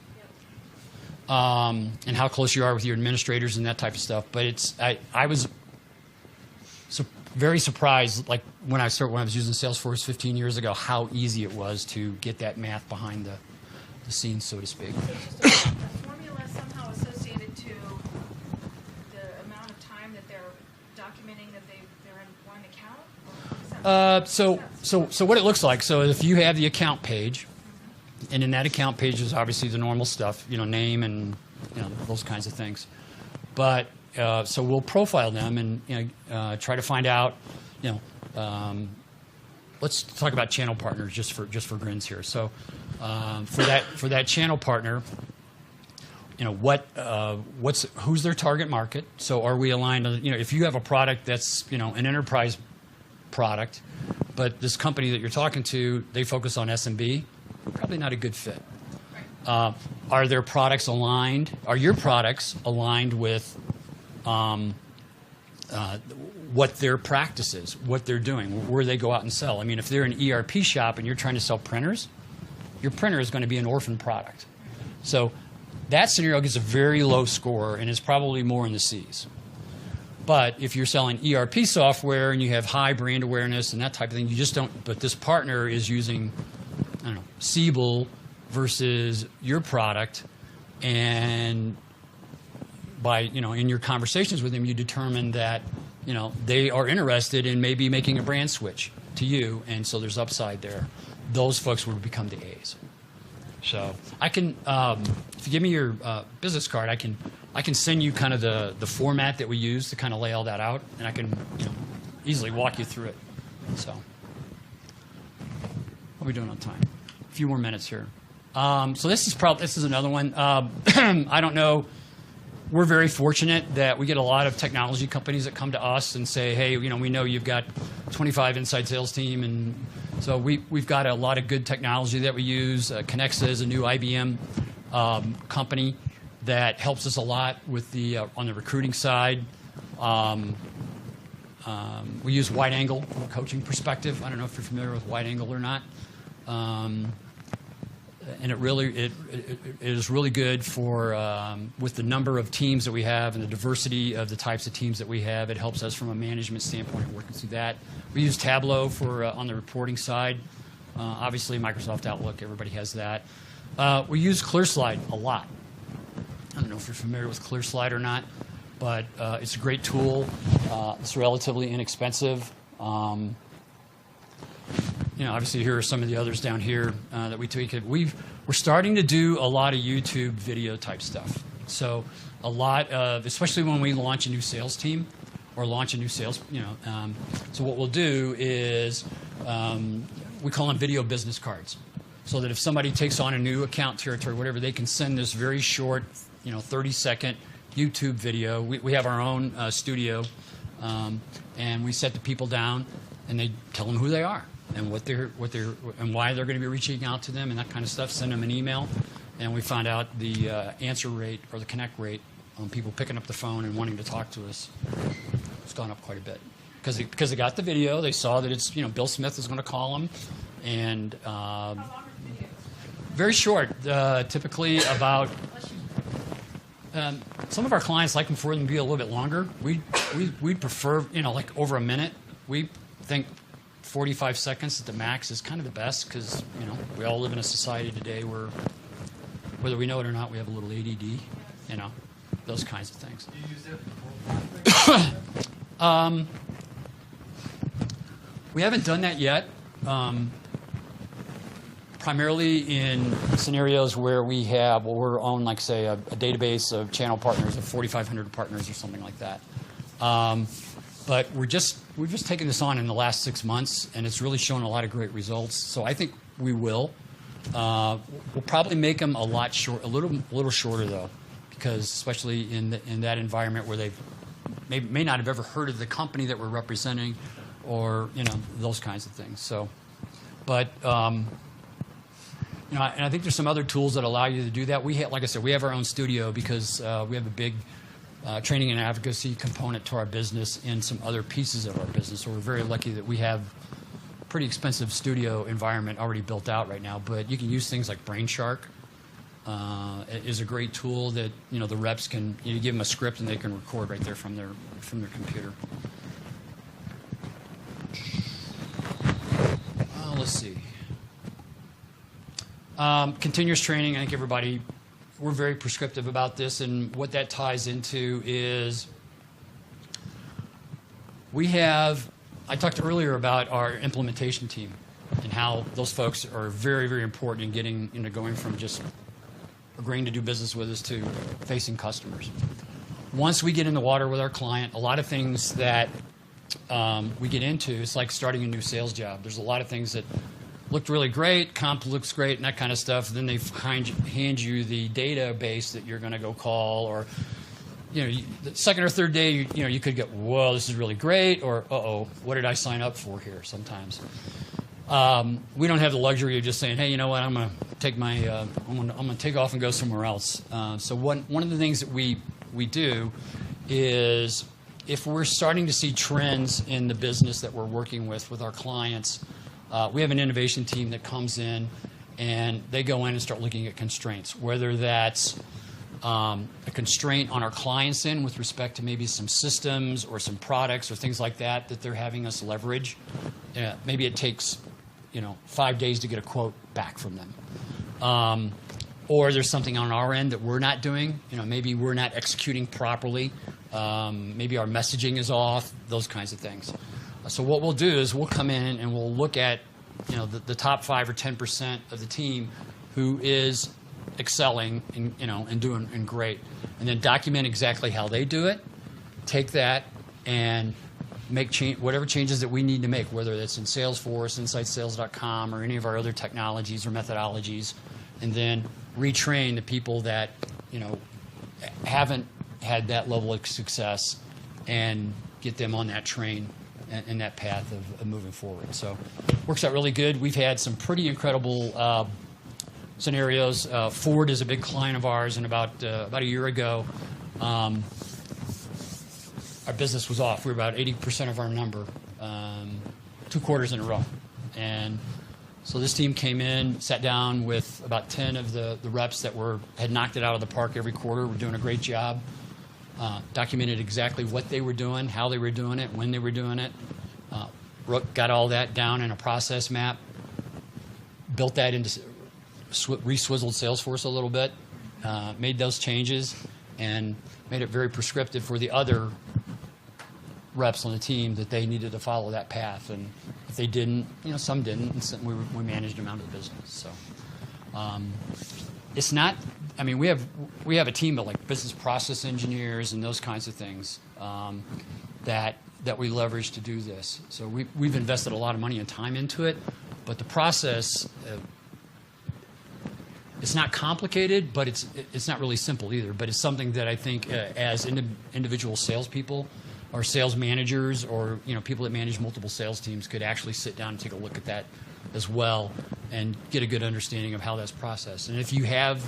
And how close you are with your administrators and that type of stuff. But I was very surprised, like when I was using Salesforce 15 years ago, how easy it was to get that math behind the scenes, so to speak. So it's just a formula somehow associated to the amount of time that they're documenting that they're in one account? Or is that- So what it looks like, so if you have the account page, and in that account page is obviously the normal stuff, name and those kinds of things. But so we'll profile them and try to find out. Let's talk about channel partners just for grins here. So for that channel partner, who's their target market? So are we aligned? If you have a product that's an enterprise product, but this company that you're talking to, they focus on SMB. Probably not a good fit. Are their products aligned? Are your products aligned with what their practice is, what they're doing, where they go out and sell? I mean, if they're an ERP shop and you're trying to sell printers, your printer is going to be an orphan product. So that scenario gets a very low score and is probably more in the C's. But if you're selling ERP software and you have high brand awareness and that type of thing, you just don't. But this partner is using, Siebel versus your product, and by in your conversations with them, you determine that they are interested in maybe making a brand switch to you, and so there's upside there. Those folks would become the A's. So I can, if you give me your business card, I can send you kind of the format that we use to kind of lay all that out, and I can easily walk you through it. So what are we doing on time? A few more minutes here. So this is another one. I don't know. We're very fortunate that we get a lot of technology companies that come to us and say, hey, we know you've got 25 inside sales team, and so we've got a lot of good technology that we use. Connexa is a new IBM company that helps us a lot with on the recruiting side. We use Wide Angle from a coaching perspective. I don't know if you're familiar with Wide Angle or not. And it is really good for with the number of teams that we have and the diversity of the types of teams that we have. It helps us from a management standpoint working through that. We use Tableau for on the reporting side. Obviously, Microsoft Outlook, everybody has that. We use ClearSlide a lot. I don't know if you're familiar with ClearSlide or not, but it's a great tool. It's relatively inexpensive. Obviously, here are some of the others down here that we tweak. We're starting to do a lot of YouTube video type stuff. So a lot of, especially when we launch a new sales team or launch a new sales, so what we'll do is we call them video business cards. So that if somebody takes on a new account territory, whatever, they can send this very short, 30-second YouTube video. We have our own studio, and we set the people down, and they tell them who they are and what they're and why they're going to be reaching out to them and that kind of stuff. Send them an email, and we find out the answer rate or the connect rate on people picking up the phone and wanting to talk to us. It's gone up quite a bit because they got the video. They saw that it's Bill Smith is going to call them, and very short, typically about. Some of our clients like them for them to be a little bit longer. We'd prefer like over a minute. We think 45 seconds at the max is kind of the best because, we all live in a society today where, whether we know it or not, we have a little ADD, those kinds of things. Do you use it for both? We haven't done that yet. Primarily in scenarios where we're on, like, say, a database of channel partners of 4,500 partners or something like that. But we've just taken this on in the last 6 months, and it's really shown a lot of great results. So I think we will. We'll probably make them a little shorter though, because especially in that environment where they may not have ever heard of the company that we're representing, or those kinds of things. So, but and I think there's some other tools that allow you to do that. Like I said, we have our own studio because we have a big training and advocacy component to our business and some other pieces of our business. So we're very lucky that we have a pretty expensive studio environment already built out right now. But you can use things like BrainShark. It is a great tool that the reps can give them a script and they can record right there from their computer. Let's see. Continuous training. I think we're very prescriptive about this, and what that ties into is I talked earlier about our implementation team and how those folks are very, very important in getting going from just agreeing to do business with us to facing customers. Once we get in the water with our client, a lot of things that we get into, it's like starting a new sales job. There's a lot of things that looked really great, comp looks great, and that kind of stuff. Then they hand you the database that you're going to go call, or the second or third day, you could get, whoa, this is really great, or uh-oh, what did I sign up for here? Sometimes we don't have the luxury of just saying, hey, you know what, I'm going to take I'm going to take off and go somewhere else. So one of the things that we do is, if we're starting to see trends in the business that we're working with our clients, we have an innovation team that comes in and they go in and start looking at constraints, whether that's a constraint on our clients' end with respect to maybe some systems or some products or things like that they're having us leverage. Maybe it takes 5 days to get a quote back from them. Or there's something on our end that we're not doing. Maybe we're not executing properly. Maybe our messaging is off, those kinds of things. So what we'll do is we'll come in and we'll look at the top 5 or 10% of the team who is excelling and doing great, and then document exactly how they do it. Take that and make whatever changes that we need to make, whether it's in Salesforce, InsightSales.com, or any of our other technologies or methodologies, and then retrain the people that haven't had that level of success and get them on that train and that path of moving forward. So works out really good. We've had some pretty incredible scenarios. Ford is a big client of ours, and about a year ago, our business was off. We were about 80% of our number, 2 quarters in a row. And so this team came in, sat down with about 10 of the reps that had knocked it out of the park every quarter. We're doing a great job. Documented exactly what they were doing, how they were doing it, when they were doing it. Got all that down in a process map. Built that into re-swizzled Salesforce a little bit. Made those changes and made it very prescriptive for the other reps on the team that they needed to follow that path. And if they didn't, some didn't, and some, we managed them out of the business. So it's not. I mean, we have a team of like business process engineers and those kinds of things that we leverage to do this. So we've invested a lot of money and time into it, but the process, it's not complicated, but it's not really simple either. But it's something that I think as individual salespeople or sales managers or people that manage multiple sales teams could actually sit down and take a look at that as well and get a good understanding of how that's processed. And if you have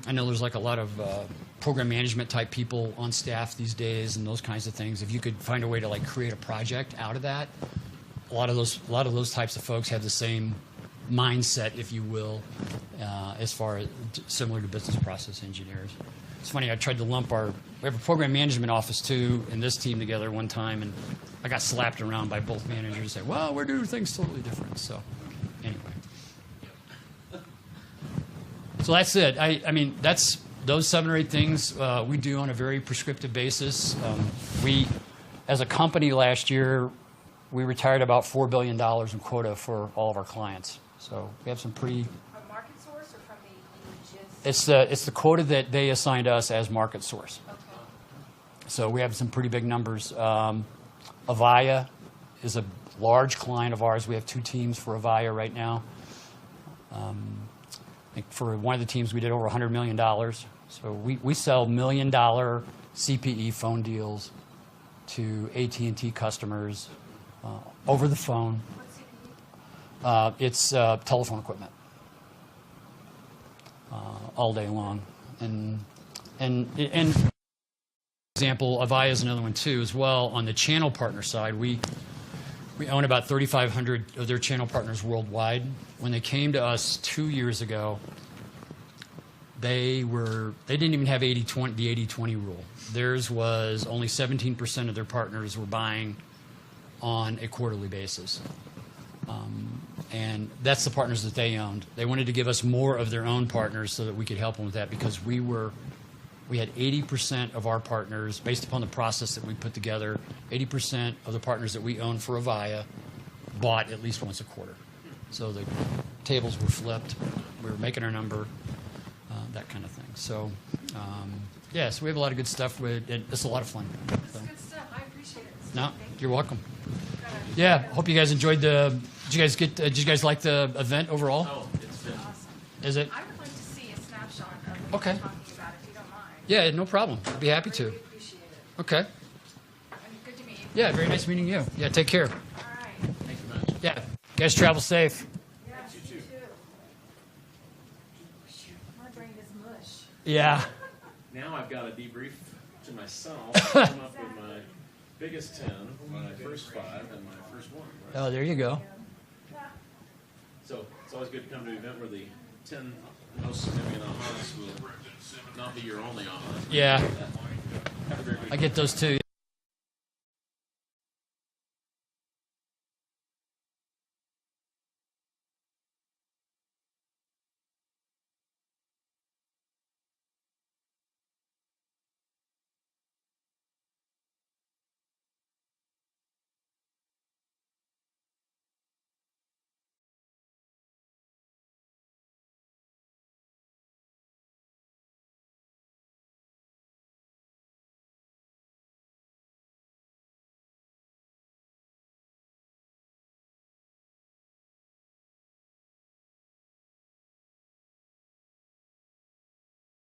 I know there's like a lot of program management type people on staff these days and those kinds of things. If you could find a way to like create a project out of that, a lot of those types of folks have the same mindset, if you will, as far as similar to business process engineers. It's funny, I tried to lump we have a program management office too, and this team together one time, and I got slapped around by both managers and said, well, we're doing things totally different. So anyway. So that's it. I mean, that's those 7 or 8 things we do on a very prescriptive basis. We, as a company last year, we retired about $4 billion in quota for all of our clients. So we have some pretty... From market source or from the just? It's the quota that they assigned us as market source. Okay. So we have some pretty big numbers. Avaya is a large client of ours. We have 2 teams for Avaya right now. I think for one of the teams, we did over $100 million. So we sell $1 million CPE phone deals to AT&T customers over the phone. What's CPE? It's telephone equipment all day long. And example, Avaya is another one too as well. On the channel partner side, we own about 3,500 of their channel partners worldwide. When they came to us 2 years ago, they didn't even have the 80-20 rule. Theirs was only 17% of their partners were buying on a quarterly basis. And that's the partners that they owned. They wanted to give us more of their own partners so that we could help them with that, because we had 80% of our partners, based upon the process that we put together, 80% of the partners that we own for Avaya bought at least once a quarter. So the tables were flipped. We were making our number, that kind of thing. So, yeah, so we have a lot of good stuff. It's a lot of fun. So. Good stuff. I appreciate it. No, Thank you're welcome. you. Yeah, hope you guys enjoyed did you guys like the event overall? Oh, it's been Awesome. Is it? I would like to see a snapshot of what Okay. you're talking about, if you don't mind. Yeah, no problem. I'd be happy to. Really appreciate it. Okay. And good to meet you. Yeah, very nice meeting you. Yeah, take care. All right. thank you much. Yeah, you guys travel safe. Yes, you too. My brain is mush. Yeah. Now I've got a debrief to myself. Come up with my biggest 10, my first 5, and my first 1. Right? Oh, there you go. So it's always good to come to an event where the 10 most significant ahas will not be your only aha. Yeah, Have a great week. I get those too.